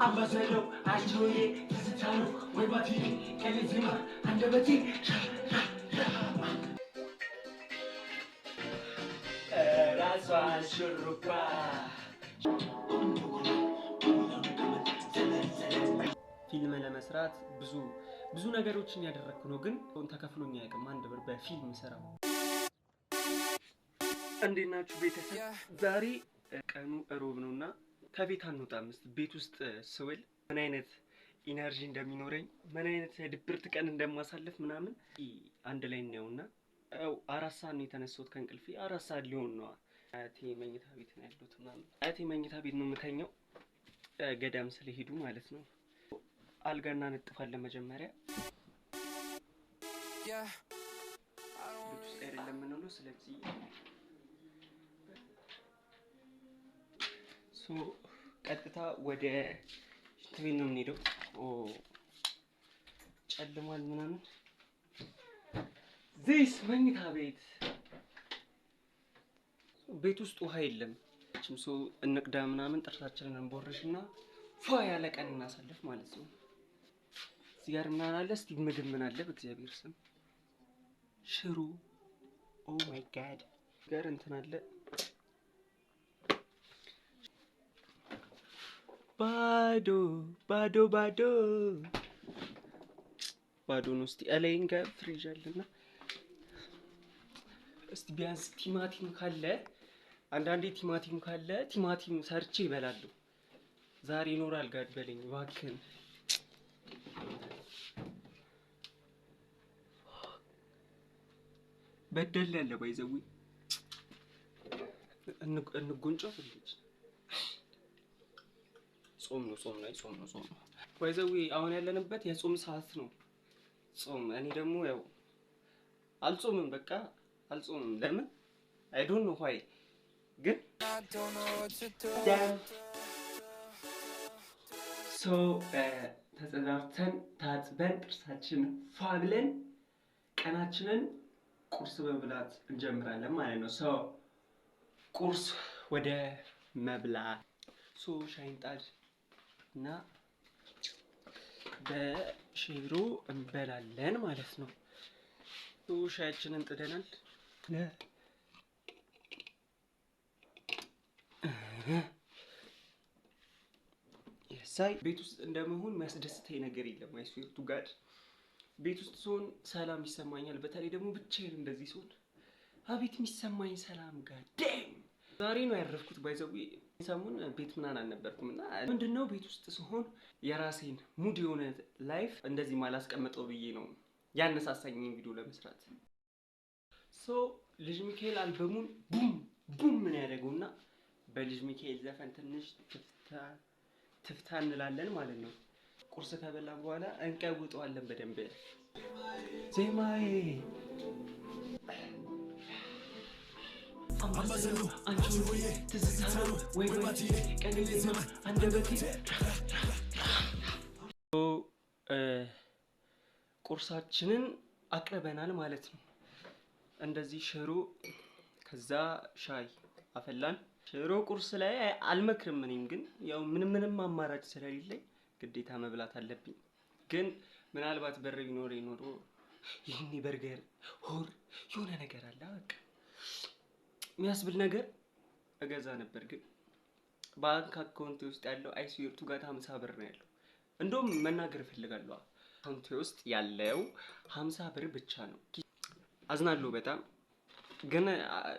አምባሰለው አጆዬ ትዝታኑ ወይባቲ ከለዚማ አንደበቴ ራሷን ሹሩባ ፊልም ለመስራት ብዙ ነገሮችን ያደረኩ ነው፣ ግን ተከፍሎኝ አያውቅም። አንድ ብር በፊልም ሰራው። እንዴት ናችሁ ቤተሰብ? ዛሬ ቀኑ እሮብ ነውና ከቤት አንወጣም። ቤት ውስጥ ስውል ምን አይነት ኢነርጂ እንደሚኖረኝ ምን አይነት ድብርት ቀን እንደማሳለፍ ምናምን አንድ ላይ እናየውና ያው 4 ሰዓት ነው የተነሳሁት ከእንቅልፌ። 4 ሰዓት ሊሆን ነው። አያቴ መኝታ ቤት ነው ያለሁት ምናምን። አያቴ መኝታ ቤት ነው የምተኛው፣ ገዳም ስለሄዱ ማለት ነው። አልጋ እናነጥፋለን መጀመሪያ። ቤት ውስጥ አይደለም የምንውለው፣ ስለዚህ ቀጥታ ወደ ሽንት ቤት ነው የምንሄደው። ጨልሟል ምናምን። ዚስ መኝታ ቤት። ቤት ውስጥ ውሃ የለም። እንቅዳ ምናምን ጥርሳችንን እንቦርሽና ፏ ያለ ቀን እናሳልፍ ማለት ነው። እዚህ ጋር ምን አለ እስቲ? ምግብ ምን አለ? በእግዚአብሔር ስም ሽሮ። ኦ ማይ ጋድ። ጋር እንትን አለ ባዶ ባዶ ባዶ ባዶ ነው። እስቲ አለኝ ጋር ፍሪጅ አለና እስቲ ቢያንስ ቲማቲም ካለ አንዳንዴ ቲማቲም ካለ ቲማቲም ሰርቼ ይበላሉ። ዛሬ ይኖራል ጋር በለኝ እባክህን። በደል ያለ ባይዘው እንጎንጫው ልጅ ጾም ነው። ባይዘው አሁን ያለንበት የጾም ሰዓት ነው። ጾም እኔ ደግሞ ያው አልጾምም፣ በቃ አልጾምም። ለምን አይ ዶንት ኖ ዋይ። ግን ተጸዳርተን ታጥበን ጥርሳችን ፏ ብለን ቀናችንን ቁርስ በመብላት እንጀምራለን ማለት ነው። ቁርስ ወደ መብላት ሻይንጣድ እና በሽሮ እንበላለን ማለት ነው። ሻያችንን ጥደናል። የሳይ ቤት ውስጥ እንደመሆን የሚያስደስተኝ ነገር የለም። አይ ስዌር ቱ ጋድ ቤት ውስጥ ስሆን ሰላም ይሰማኛል። በተለይ ደግሞ ብቻዬን እንደዚህ ስሆን አቤት የሚሰማኝ ሰላም ጋር ዴም። ዛሬ ነው ያረፍኩት። ባይዘው ሰሞን ቤት ምናምን አልነበርኩም እና ምንድነው ቤት ውስጥ ስሆን የራሴን ሙድ የሆነ ላይፍ እንደዚህ ማላስቀምጠው ብዬ ነው ያነሳሳኝን ቪዲዮ ለመስራት። ልጅ ሚካኤል አልበሙን ቡም ምን ያደርገውና በልጅ ሚካኤል ዘፈን ትንሽ ትፍታ እንላለን ማለት ነው። ቁርስ ከበላን በኋላ እንቀውጠዋለን በደንብ። ዜማዬ አምባሰሉ አንቺ ወይ ትዝታኑ ወይ ባቲ ቀንሌማ አንደበቴ። ቁርሳችንን አቅርበናል ማለት ነው። እንደዚህ ሽሮ ከዛ ሻይ አፈላን። ሽሮ ቁርስ ላይ አልመክርም። እኔም ግን ያው ምንም አማራጭ ስለሌለኝ ግዴታ መብላት አለብኝ። ግን ምናልባት በር ቢኖር ኖሮ ይሄኔ በርገር ሆር የሆነ ነገር አለ በቃ የሚያስብል ነገር እገዛ ነበር። ግን ባንክ አካውንቴ ውስጥ ያለው አይስዌር ቱ ጋር 50 ብር ነው ያለው። እንደውም መናገር እፈልጋለሁ፣ አካውንቴ ውስጥ ያለው 50 ብር ብቻ ነው። አዝናለሁ በጣም ግን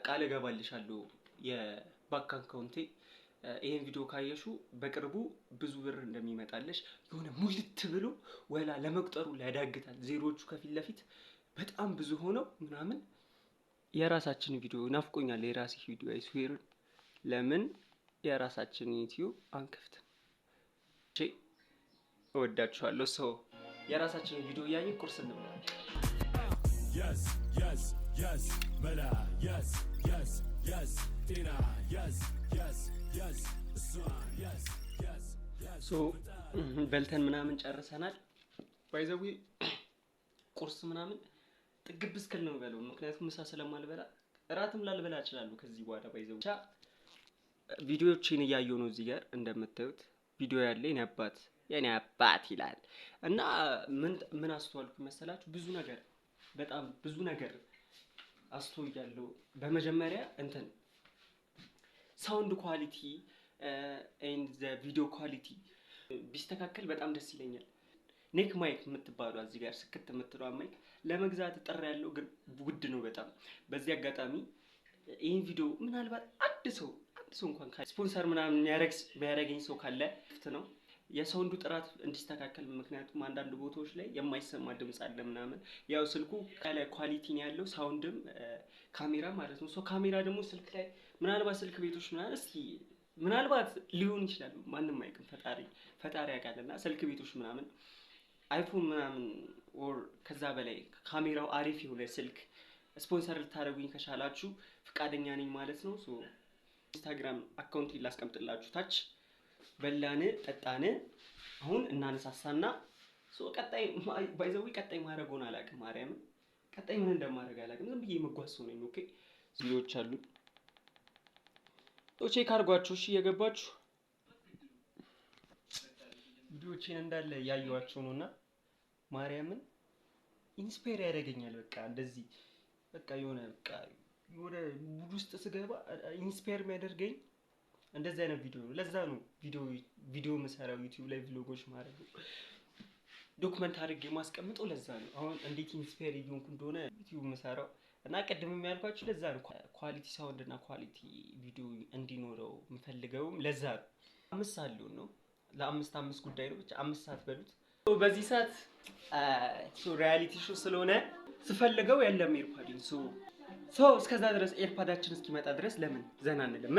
ቃል እገባልሻለሁ የባንክ አካውንቴ ይሄን ቪዲዮ ካየሹ በቅርቡ ብዙ ብር እንደሚመጣልሽ የሆነ ሙልት ብሎ ወላ ለመቁጠሩ ያዳግታል። ዜሮቹ ከፊት ለፊት በጣም ብዙ ሆነው ምናምን የራሳችን ቪዲዮ ናፍቆኛል። የራሴ ቪዲዮ አይስዌር ለምን የራሳችን ዩቲዩብ አንከፍትም? እሺ እወዳችኋለሁ። የራሳችን ቪዲዮ እያየን ቁርስ እንብላ። yes mala yes tina yes በልተን ምናምን ጨርሰናል። ባይዘዊ ቁርስ ምናምን ጥግብ እስከል ነው በለው፣ ምክንያቱም ምሳ ስለማልበላ እራትም ላልበላ እችላለሁ ከዚህ በኋላ። ባይዘዊ ብቻ ቪዲዮዎችን እያየሁ ነው እዚህ ጋር እንደምታዩት ቪዲዮ ያለ የኔ አባት ይላል እና ምን አስተዋልኩ መሰላችሁ? በጣም ብዙ ነገር አስተውያለሁ። በመጀመሪያ ሳውንድ ኳሊቲ ኤንድ ዘ ቪዲዮ ኳሊቲ ቢስተካከል በጣም ደስ ይለኛል። ኔክ ማይክ የምትባለው እዚህ ጋር ስክት የምትለው ማይክ ለመግዛት ጥሪ ያለው ግን ውድ ነው በጣም። በዚህ አጋጣሚ ይሄን ቪዲዮ ምናልባት አንድ ሰው እንኳን ስፖንሰር ምናምን የሚያደርገኝ ሰው ካለ ነው የሳውንዱ ጥራት እንዲስተካከል። ምክንያቱም አንዳንድ ቦታዎች ላይ የማይሰማ ድምጽ አለ ምናምን። ያው ስልኩ ኳሊቲ ነው ያለው ሳውንድም ካሜራ ማለት ነው። ካሜራ ደግሞ ስልክ ላይ ምናልባት ስልክ ቤቶች ምናልባት ሊሆን ይችላል፣ ማንም አይቅም፣ ፈጣሪ ያውቃልና ስልክ ቤቶች ምናምን አይፎን ምናምን ኦር ከዛ በላይ ካሜራው አሪፍ የሆነ ስልክ ስፖንሰር ልታደርጉኝ ከቻላችሁ ፍቃደኛ ነኝ ማለት ነው። ኢንስታግራም አካውንት ላስቀምጥላችሁ ታች። በላን ጠጣን አሁን እናነሳሳና ቀጣይ ቀጣይ ማድረጉን አላውቅም። ማርያምን ቀጣይ ምን እንደማደርግ አላውቅም። ዝም ብዬ መጓዝ ሰው ነኝ። ኦኬ ቪዲዮዎች አሉ ቼክ አድርጓችሁ እሺ። እየገባችሁ ቪዲዮዎችን እንዳለ ያዩዋቸው ነውና ማርያምን ኢንስፓየር ያደርገኛል። በቃ እንደዚህ በቃ የሆነ ሙድ ውስጥ ስገባ ኢንስፓየር የሚያደርገኝ እንደዚህ አይነት ቪዲዮ ነው። ለዛ ነው ቪዲዮ የምሰራው ዩቲዩብ ላይ ቪሎጎች ማድረግ ዶክመንት አድርጌ ማስቀምጠው ለዛ ነው። አሁን እንዴት ኢንስፓየር እየሆንኩ እንደሆነ ዩቲዩብ የምሰራው እና ቀድም የሚያልኳችሁ ለዛ ነው። ኳሊቲ ሳውንድ እና ኳሊቲ ቪዲዮ እንዲኖረው የምፈልገውም ለዛ ነው። 5 ሰዓት ሊሆን ነው። ለ5 ጉዳይ ነው ብቻ 5 ሰዓት በሉት። በዚህ ሰዓት ሪያሊቲ ሾው ስለሆነ ስፈልገው የለም ኤርፓዲን እስከዛ ድረስ ኤርፓዳችን እስኪመጣ ድረስ ለምን ዘና አንልም?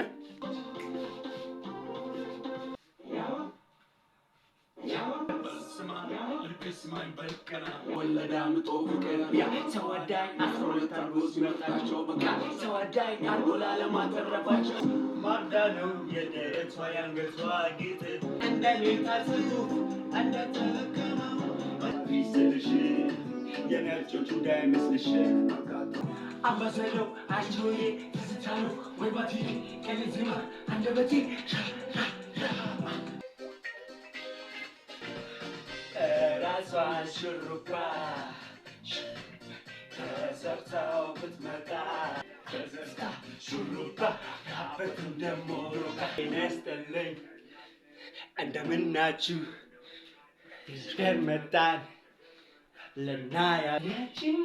አባሰለው አሽሮዬ ትዝታሉ ወይባቲ ከለዚማ አንደበቲ ራሷን ሹሩባ ተሰርታው ብትመጣ ተዘርታ ሹሩባ ያበትን ደሞ ሩቃ ይነስጠለኝ እንደምናችሁ ይሽከር መጣን ለናያ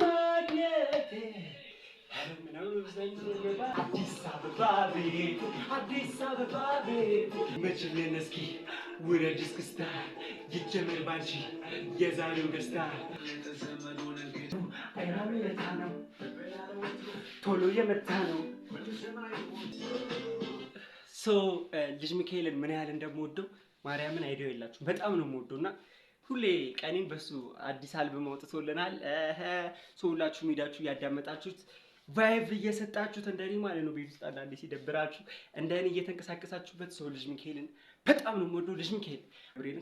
ማግኘቴ አዲስ አበባ ቤት መችልን እስኪ ውረድ እስክስታ ይጀመር ባንቺ የዛሬው ደስታ አይራምለታ ነው ቶሎ የመታ ነው። ልጅ ሚካኤልን ምን ያህል እንደምወደው ማርያምን አይዲዮ የላችሁ በጣም ነው የምወደው እና ሁሌ ቀኔን በሱ አዲስ አልበም አውጥቶልናል። ሁላችሁ ሄዳችሁ እያዳመጣችሁት ቫይብ እየሰጣችሁት እንደኔ ማለት ነው። ቤት ውስጥ አንዳንዴ ሲደብራችሁ እንደኔ እየተንቀሳቀሳችሁበት ልጅ ሚካኤልን በጣም ነው የምወደው። ልጅ ሚካኤል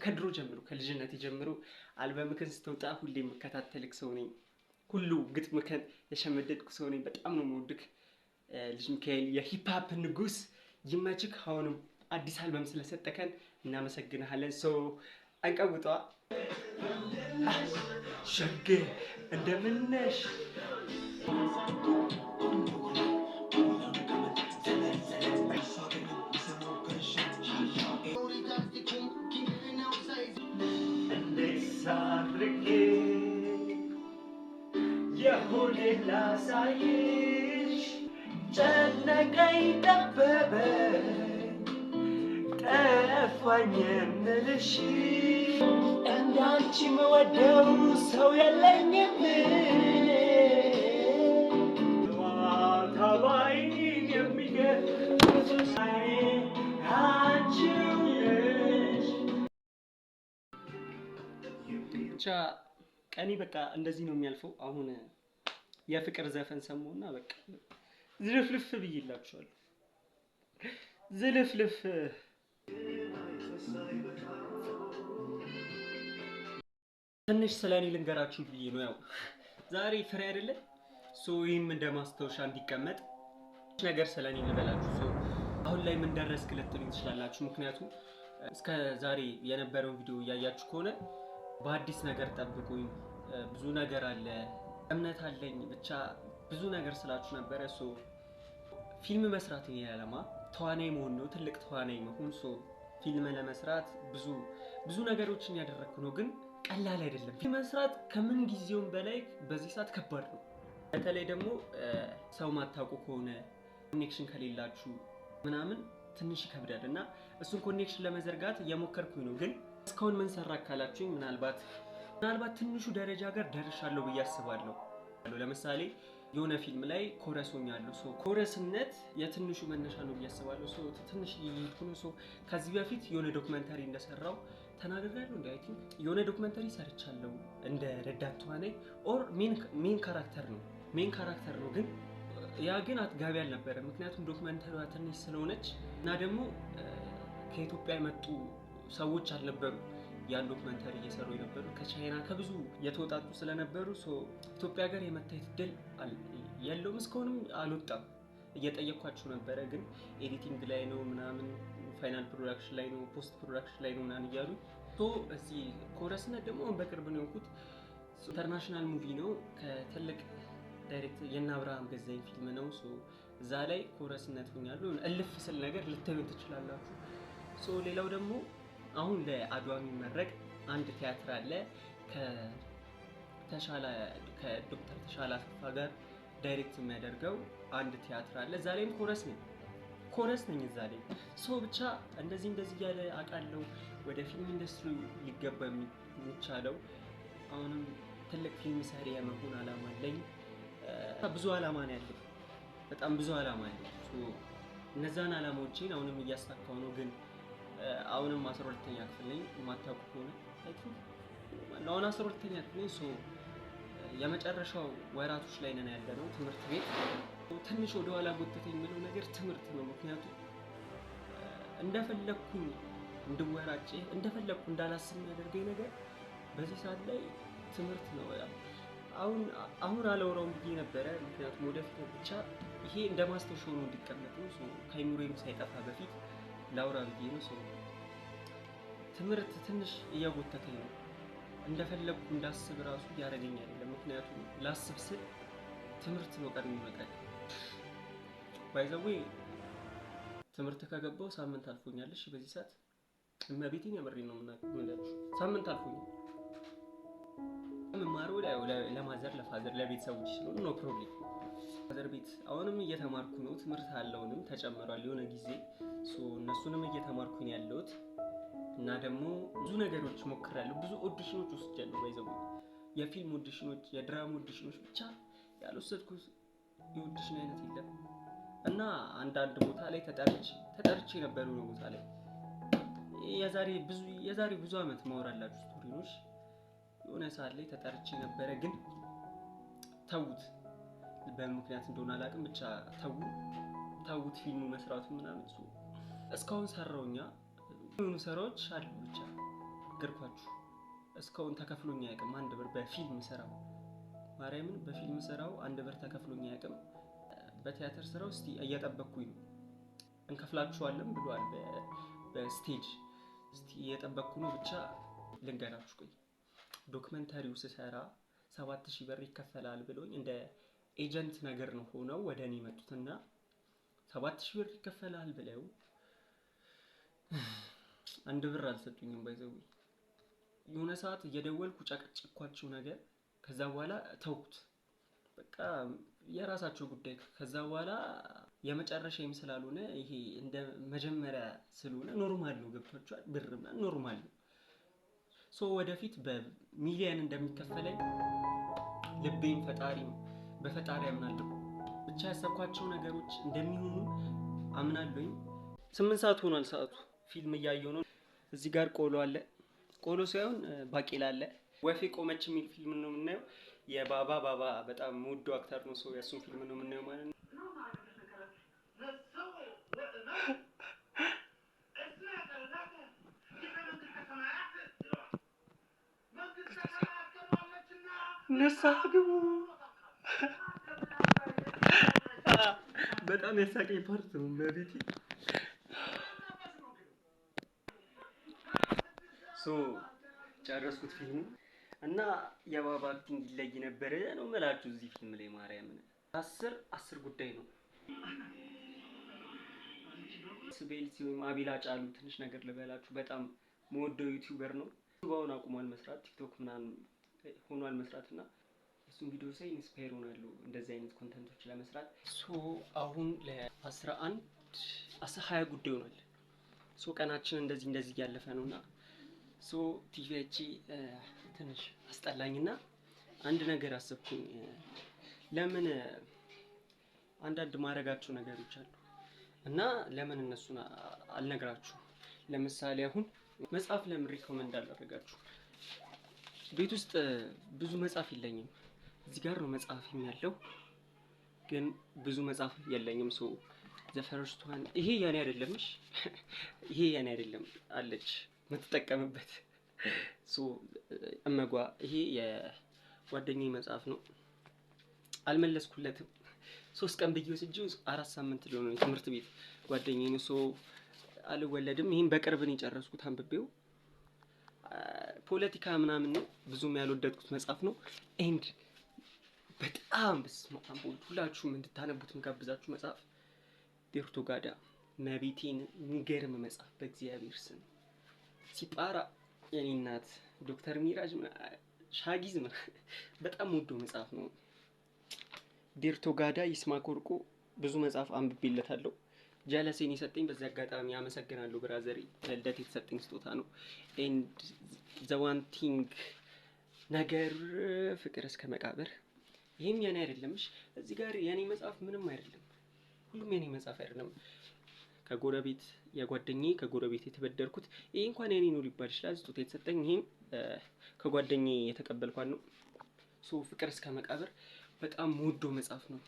ከድሮ ጀምሮ ከልጅነት ጀምሮ አልበምክን ስትወጣ ሁሌ የምከታተልክ ሰው ነኝ። ሁሉ ግጥምክን የሸመደድኩ ሰው ነኝ። በጣም ነው የምወድክ ልጅ ሚካኤል፣ የሂፕ ሆፕ ንጉስ ይመችክ። አሁንም አዲስ አልበም ስለሰጠከን እናመሰግናለን። አንቀውጧ ሸጌ እንደምነሽ እንዴሳድርጌ የሁሌ ላሳይሽ ጨነቀኝ ጠበበኝ ጠፋኝ የምልሽ እንዳንቺ መወደው ሰው የለኝም እኔ ታባይን የሚገርም አንቺው ነሽ። ብቻ ቀኔ በቃ እንደዚህ ነው የሚያልፈው። አሁን የፍቅር ዘፈን ሰማሁና በቃ ዝልፍልፍ ብዬላችኋለሁ። ዝልፍልፍ ትንሽ ስለኔ ልንገራችሁ ብዬ ነው። ያው ዛሬ ፍሬ አይደለ? ይህም እንደ ማስታወሻ እንዲቀመጥ ነገር ስለኔ ልበላችሁ። አሁን ላይ ምን ደረስክ ልትሉኝ ትችላላችሁ። ምክንያቱም እስከ ዛሬ የነበረውን ቪዲዮ እያያችሁ ከሆነ በአዲስ ነገር ጠብቁኝ፣ ብዙ ነገር አለ፣ እምነት አለኝ፣ ብቻ ብዙ ነገር ስላችሁ ነበረ። ፊልም መስራት የኔ ዓላማ ተዋናይ መሆን ነው፣ ትልቅ ተዋናይ መሆን። ፊልም ለመስራት ብዙ ነገሮችን ያደረኩ ነው፣ ግን ቀላል አይደለም። ፊልም መስራት ከምን ጊዜውም በላይ በዚህ ሰዓት ከባድ ነው። በተለይ ደግሞ ሰው ማታውቁ ከሆነ ኮኔክሽን ከሌላችሁ ምናምን ትንሽ ይከብዳል እና እሱን ኮኔክሽን ለመዘርጋት እየሞከርኩኝ ነው። ግን እስካሁን ምን ሰራ ካላችሁኝ ምናልባት ትንሹ ደረጃ ጋር ደርሻለሁ ብዬ አስባለሁ። ለምሳሌ የሆነ ፊልም ላይ ኮረስ ሆኛለሁ። ኮረስነት የትንሹ መነሻ ነው ብዬ አስባለሁ። ትንሽ እየሄድኩ ነው። ከዚህ በፊት የሆነ ዶክመንተሪ እንደሰራው ተናግሬያለሁ። እንደ አይ ቲንክ የሆነ ዶክመንተሪ ሰርቻለሁ እንደ ረዳት ተዋናይ ኦር ሜን ካራክተር ነው ግን ያ ግን አጥጋቢ አልነበረ። ምክንያቱም ዶክመንተሪዋ ትንሽ ስለሆነች እና ደግሞ ከኢትዮጵያ የመጡ ሰዎች አልነበሩ ያን ዶክመንተሪ እየሰሩ የነበሩ ከቻይና ከብዙ የተወጣጡ ስለነበሩ ኢትዮጵያ ሀገር የመታየት እድል የለውም። እስካሁንም አልወጣም። እየጠየኳችሁ ነበረ፣ ግን ኤዲቲንግ ላይ ነው ምናምን፣ ፋይናል ፕሮዳክሽን ላይ ነው፣ ፖስት ፕሮዳክሽን ላይ ነው ምናምን እያሉ እዚህ ኮረስነት ደግሞ በቅርብ ነው የሆንኩት። ኢንተርናሽናል ሙቪ ነው ከትልቅ ዳይሬክተር የእነ አብርሃም ገዛኝ ፊልም ነው። እዛ ላይ ኮረስነት ሆኛለሁ። እልፍ ስል ነገር ልታዩ ትችላላችሁ። ሌላው ደግሞ አሁን ለአድዋ የሚመረቅ አንድ ቲያትር አለ ከዶክተር ተሻለ አሰፋ ጋር ዳይሬክት የሚያደርገው አንድ ቲያትር አለ። እዛ ላይም ኮረስ ነኝ እዛ ላይ። ብቻ እንደዚህ እያለ አውቃለሁ ወደ ፊልም ኢንዱስትሪ ሊገባ የሚቻለው። አሁንም ትልቅ ፊልም ሰሪ የመሆን አላማ አለኝ። ብዙ አላማ ነው ያለኝ፣ በጣም ብዙ አላማ አለኝ። እነዛን አላማዎችን አሁንም እያሳካው ነው። ግን አሁንም 12ኛ ክፍል ነኝ። የማታውቁ ከሆነ አሁን 12ኛ ክፍል ነኝ። የመጨረሻው ወራቶች ላይ ነን ያለነው ትምህርት ቤት። ትንሽ ወደ ኋላ ጎተተኝ የሚለው ነገር ትምህርት ነው። ምክንያቱም እንደፈለኩኝ እንድወራጭ እንደፈለኩ እንዳላስብ የሚያደርገኝ ነገር በዚህ ሰዓት ላይ ትምህርት ነው። አሁን አላወራውም ብዬ ነበረ፣ ምክንያቱም ወደፊት ብቻ ይሄ እንደ ማስታወሻ ሆኖ እንዲቀመጥ ነው። ከአይምሮዬም ሳይጠፋ በፊት ላውራ ብዬ ነው። ትምህርት ትንሽ እያጎተተኝ ነው። እንደፈለኩ እንዳስብ ራሱ ያደረገኝ አይደለም። ምክንያቱም ላስብ ስል ትምህርት ነው ቀድሞ ይመጣል። ባይዘዌ ትምህርት ከገባው ሳምንት አልፎኛል። እሺ በዚህ ሰዓት እመቤቴን የምሬን ነው የምላችሁ፣ ሳምንት አልፎኛል። መማሩ ለማዘር ለፋዘር ለቤተሰቦች ስለሆነ ኖ ፕሮብሌም። ፋዘር ቤት አሁንም እየተማርኩ ነው። ትምህርት አለውንም ተጨምሯል የሆነ ጊዜ። እነሱንም እየተማርኩኝ ያለሁት እና ደግሞ ብዙ ነገሮች ሞክራለሁ። ብዙ ኦዲሽኖች ወስጃለሁ። ባይዘው የፊልም ኦዲሽኖች፣ የድራማ ኦዲሽኖች ብቻ ያልወሰድኩት የኦዲሽን አይነት የለም። እና አንዳንድ ቦታ ላይ ተጠርቼ ነበር። ነው ቦታ ላይ የዛሬ ብዙ አመት ማወራላችሁ ስቶሪዎች የሆነ ሰዓት ላይ ተጠርቼ ነበረ። ግን ተውት፣ በምክንያት እንደሆነ አላውቅም። ብቻ ተውት ፊልሙ መስራቱ ምናምን። እስካሁን ሰራውኛ የሆኑ ስራዎች አሉ። ብቻ ግርኳችሁ እስካሁን ተከፍሎኝ አያውቅም አንድ ብር በፊልም ስራው። ማርያምን በፊልም ስራው አንድ ብር ተከፍሎኝ አያውቅም። በቲያትር ስራው እስቲ እየጠበቅኩኝ ነው። እንከፍላችኋለን ብሏል በስቴጅ። እስቲ እየጠበቅኩ ነው። ብቻ ልንገራችሁ፣ ቆይ ዶክመንተሪው ስሰራ 7000 ብር ይከፈላል ብሎኝ እንደ ኤጀንት ነገር ነው ሆነው ወደ እኔ መጡትና 7000 ብር ይከፈላል ብለው አንድ ብር አልሰጡኝም። ባይዘው የሆነ ሰዓት እየደወልኩ ጨቀጨኳቸው ነገር። ከዛ በኋላ ተውኩት፣ በቃ የራሳቸው ጉዳይ። ከዛ በኋላ የመጨረሻም ስላልሆነ ይሄ እንደ መጀመሪያ ስለሆነ ኖርማል ነው። ገብቷችኋል? ብርና ኖርማል ነው። ወደፊት በሚሊየን እንደሚከፈለኝ ልቤም በፈጣሪ አምናለሁ። ብቻ ያሰብኳቸው ነገሮች እንደሚሆኑ አምናለሁኝ። 8 ሰዓት ሆኗል ሰዓቱ። ፊልም እያየሁ ነው። እዚህ ጋር ቆሎ አለ። ቆሎ ሳይሆን ባቄላ አለ። ወፌ ቆመች የሚል ፊልም ነው የምናየው። የባባ በጣም ሙሉ አክተር ነው። የእሱን ፊልም ነው የምናየው ማለት ነው። ንስሐ ግቡ። በጣም ያሳቀኝ ፓርት ነው። መቤቴ ጨረስኩት ፊልሙ እና የባባ አክቲንግ ይለይ ነበር ነው የምላችሁ እዚህ ፊልም ላይ ማርያምን 10 ጉዳይ ነው። ስቤል ሲሆን አቢላ ጫሉ ትንሽ ነገር ልበላችሁ በጣም መወደው ዩቲዩበር ነው። ባውን አቁሟል መስራት ቲክቶክ ምናምን ሆኗል መስራትና እሱን ቪዲዮ ሳይ ኢንስፓየር ሆናለሁ እንደዚህ አይነት ኮንተንቶች ለመስራት። አሁን ለ11 20 ጉዳይ ሆኗል። ቀናችን እንደዚህ እያለፈ ነውና ቲቪያቺ ትንሽ አስጠላኝና አንድ ነገር አሰብኩኝ። ለምን አንዳንድ ማረጋቸው ነገሮች አሉ እና ለምን እነሱን አልነግራችሁ። ለምሳሌ አሁን መጽሐፍ ለምን ሪኮመንድ አላደርጋችሁ? ቤት ውስጥ ብዙ መጽሐፍ የለኝም። እዚህ ጋር ነው መጽሐፍ ያለው ግን ብዙ መጽሐፍ የለኝም። ዘ ፈርስት ዋን ይሄ ያኔ አይደለምሽ ይሄ ያኔ አይደለም አለች የምትጠቀምበት እመጓ ይሄ የጓደኛዬ መጽሐፍ ነው። አልመለስኩለትም 3 ቀን ብዬ ወስጄው 4 ሳምንት ሊሆን ነው ትምህርት ቤት ጓደኛዬ ነው አልወለድም። ይሄን በቅርብ ነው የጨረስኩት አንብቤው። ፖለቲካ ምናምን ነው ብዙም ያልወደድኩት መጽሐፍ ነው። ኤንድ በጣም በስማም ሁላችሁም እንድታነቡት ምጋብዛችሁ መጽሐፍ ዴርቶጋዳ መቤቴን የሚገርም መጽሐፍ በእግዚአብሔር ስም ሲጳራ የኔ እናት ዶክተር ሚራጅ ሻጊዝ በጣም ወዶ መጽሐፍ ነው። ዴርቶጋዳ ይስማዕከ ወርቁ ብዙ መጽሐፍ አንብቤለታለሁ። ጀለሴን የሰጠኝ በዚህ አጋጣሚ አመሰግናለሁ ብራዘሪ። ለልደት የተሰጠኝ ስጦታ ነው። ኤንድ ዘ ዋን ቲንግ ነገር ፍቅር እስከ መቃብር ይሄም የኔ አይደለምሽ። እዚህ ጋር የኔ መጽሐፍ ምንም አይደለም። ሁሉም የኔ መጽሐፍ አይደለም። ከጎረቤት የጓደኛዬ ከጎረቤት የተበደርኩት ይሄ እንኳን የኔ ነው ሊባል ይችላል። ስጦታ የተሰጠኝ ይሄም ከጓደኛዬ የተቀበልኳት ነው። ፍቅር እስከ መቃብር በጣም ወዶ መጽሐፍ ነው።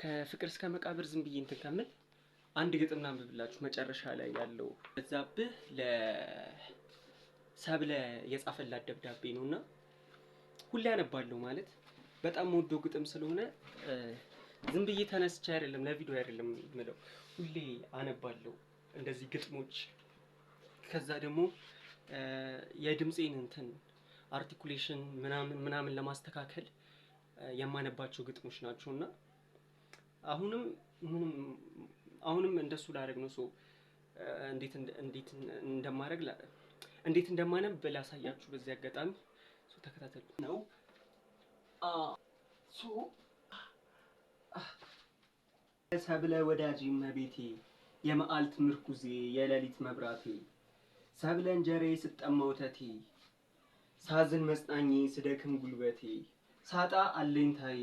ከፍቅር እስከ መቃብር ዝም ብዬ እንትን ከምል አንድ ግጥም ላንብብላችሁ መጨረሻ ላይ ያለው በዛብህ ለሰብለ የጻፈላት ደብዳቤ ነውና ሁሌ አነባለሁ ማለት በጣም ወዶ ግጥም ስለሆነ ዝም ብዬ ተነስቼ አይደለም ለቪዲዮ አይደለም የምለው ሁሌ አነባለሁ እንደዚህ ግጥሞች። ከዛ ደግሞ የድምጼን እንትን አርቲኩሌሽን ምናምን ለማስተካከል የማነባቸው ግጥሞች ናቸውና አሁንም እንደሱ ላደርግ ነው። እንዴት እንደማነብ ላሳያችሁ በዚህ አጋጣሚ ተከታተሉ ነው። ሰብለ ወዳጅ መቤቴ የመዓልት ምርኩዜ የሌሊት መብራቴ ሰብለ እንጀሬ ስጠማ ወተቴ ሳዝን መጽናኜ ስደክም ጉልበቴ ሳጣ አለኝታዬ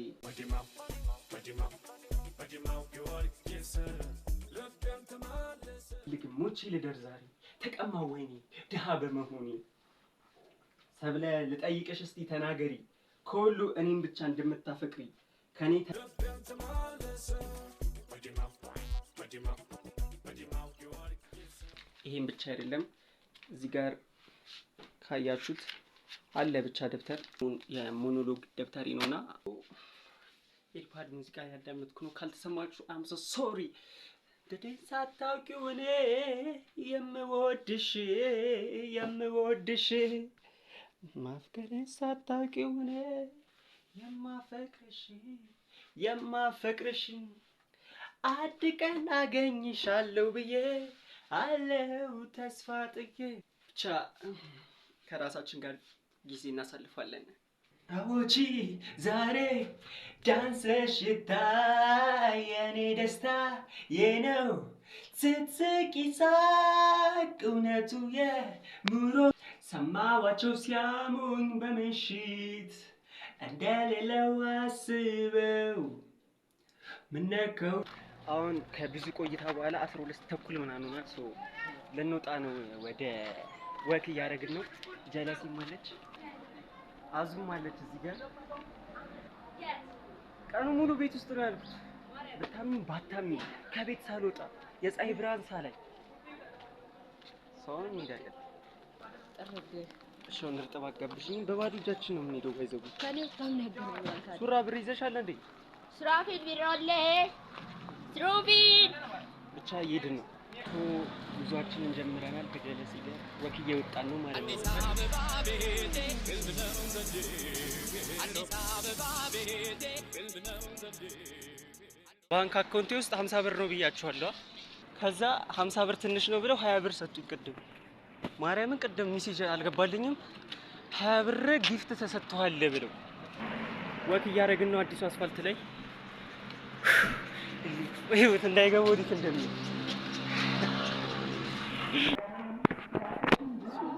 ልግሞቼ ልደር ዛሬ ተቀማው ወይኔ ድሃ በመሆኔ ሰብለ ልጠይቅሽ እስቲ ተናገሪ ከሁሉ እኔም ብቻ እንደምታፈቅሪ ከኔ ይሄን ብቻ አይደለም እዚህ ጋር ካያችሁት አለ ብቻ ደብተር የሞኖሎግ ደብተሪ ነውና ኤልፓድ ሙዚቃ ያዳመጥኩ ነው። ካልተሰማችሁ አም ሶ ሶሪ። ደደን ሳታውቂው እኔ የምወድሽ ማፍቀርን ሳታውቂው እኔ የማፈቅርሽ አንድ ቀን አገኝሻለሁ ብዬ አለው ተስፋ ጥዬ ብቻ ከራሳችን ጋር ጊዜ እናሳልፋለን። አዎቺ ዛሬ ዳንሰሽ ይታይ የኔ ደስታ የነው ስትስቂ ሳቅ እውነቱ የኑሮ ሰማዋቸው ሲያሙኝ በምሽት እንደሌለው አስበው ምነከው። አሁን ከብዙ ቆይታ በኋላ 12 ተኩል ምናምን ሆኗል። ልንወጣ ነው። ወደ ወክ እያደረግን ነው። ጀለሲም አለች አዙም አለች እዚህ ጋር። ቀኑ ሙሉ ቤት ውስጥ ነው ያልኩት። ብታምኝ ባታምኝ ከቤት ሳልወጣ የፀሐይ ብርሃን ሳላይ ሰውን እንሄዳለን። እሺ እንርጥብ አጋብሽኝ። በባዶ እጃችን ነው የምንሄደው። ባይዘጉ ሱራ ብር ይዘሻል እንዴ? ሱራፌል ቢሮለ ሱራፌል ብቻ እየሄድን ነው። ጉዟችንን ጀምረናል። ከጀለሲ ጋር ወክ እየወጣን ነው ማለት ነው። ባንክ አካውንቴ ውስጥ 50 ብር ነው ብያቸዋለሁ። ከዛ 50 ብር ትንሽ ነው ብለው 20 ብር ሰጡኝ። ቅድም ማርያምን ቅድም ሚሴጅ አልገባልኝም። 20 ብር ጊፍት ተሰጥቷል ብለው ወክ እያደረግን ነው አዲሱ አስፋልት ላይ ወይውት እንዳይገቡ ወዲት እንደሚል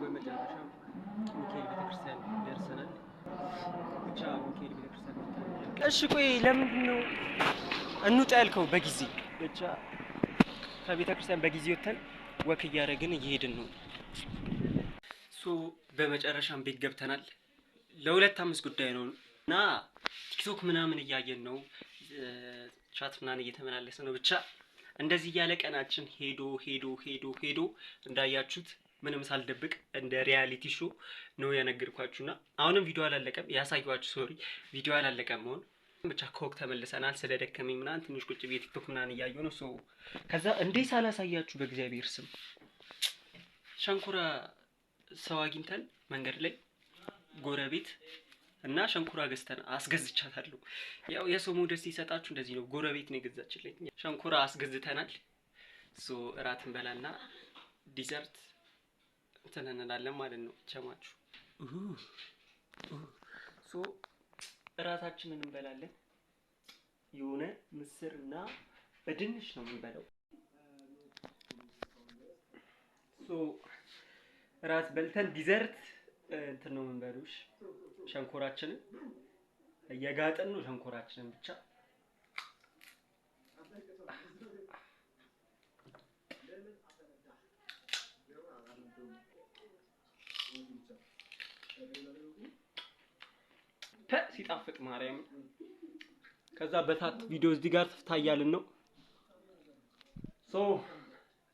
በመጨረሻ ሚካኤል ቤተክርስቲያን ደርሰናል። ብቻ ሚካኤል ቤተክርስቲያን እሺ፣ ቆይ ለምንድን ነው እንውጣ ያልከው? በጊዜ ብቻ ከቤተክርስቲያን በጊዜ ወተን ወክ እያደረግን እየሄድን ነው። በመጨረሻም ቤት ገብተናል። ለ2-5 ጉዳይ ነው እና ቲክቶክ ምናምን እያየን ነው። ቻት ምናምን እየተመላለሰ ነው። ብቻ እንደዚህ እያለ ቀናችን ሄዶ እንዳያችሁት ምንም ሳልደብቅ እንደ ሪያሊቲ ሾው ነው የነገርኳችሁና አሁንም ቪዲዮ አላለቀም። ያሳየኋችሁ ሶሪ ቪዲዮ አላለቀም። መሆን ብቻ ኮክ ተመልሰናል። ስለደከመኝ ምናምን ትንሽ ቁጭ ብዬ ቲክቶክ ምናምን እያየሁ ነው። ከዛ እንዴ ሳላሳያችሁ በእግዚአብሔር ስም ሸንኮራ ሰው አግኝተን መንገድ ላይ ጎረቤት እና ሸንኮራ ገዝተን አስገዝቻታለሁ። ያው የሰው ሞደስ ሲሰጣችሁ እንደዚህ ነው። ጎረቤት ነው የገዛችልኝ። ሸንኮራ አስገዝተናል። እራት እንበላና ዲዘርት እንትን እንላለን ማለት ነው። ቸማችሁ እራታችንን እንበላለን። የሆነ ምስር እና በድንች ነው የምንበላው። እራት በልተን ዲዘርት እንትን ነው የምንበላው። ሸንኮራችንን እየጋጠን ነው። ሸንኮራችንን ብቻ ሲጣፍጥ ማርያም። ከዛ በታት ቪዲዮ እዚህ ጋር ታያልን ነው።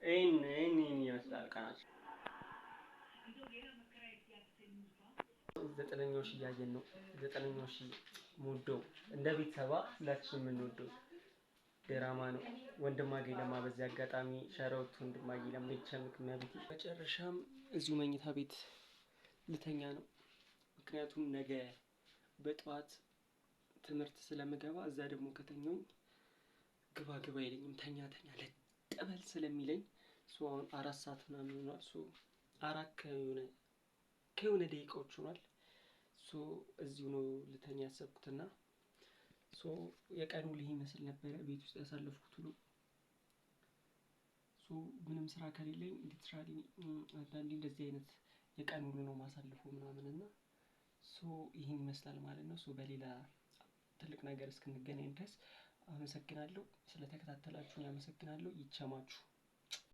ይሄን ይመስላል ቀናችን። 9ኛው ሺህ እያየን ነው። 9ኛው ሺህ የምወደው እንደ ቤተሰባ ሁላችንም የምንወደው ድራማ ነው። ወንድማገኝ ለማ በዚህ አጋጣሚ ሸራውት ወንድማገኝ ለማ ይቸምክ መብት። መጨረሻም እዚሁ መኝታ ቤት ልተኛ ነው። ምክንያቱም ነገ በጠዋት ትምህርት ስለምገባ እዛ ደግሞ ከተኛውኝ ግባ አይለኝም። ተኛ ለጠበል ስለሚለኝ አሁን 4 ሰዓት ምናምን ሆኗል። አራት ከሆነ ደቂቃዎች ሆኗል። እዚሁ ነው ልተኛ ያሰብኩትና የቀኑ ውሎዬ ይመስል ነበረ። ቤት ውስጥ ያሳለፍኩት ውሎ ምንም ስራ ከሌለኝ ሊትራሊ አንዳንዴ እንደዚህ አይነት የቀን ውሎ ነው ማሳልፈው ምናምን እና ይህን ይመስላል ማለት ነው። በሌላ ትልቅ ነገር እስክንገናኝ ድረስ አመሰግናለሁ። ስለተከታተላችሁኝ አመሰግናለሁ። ይቸማችሁ።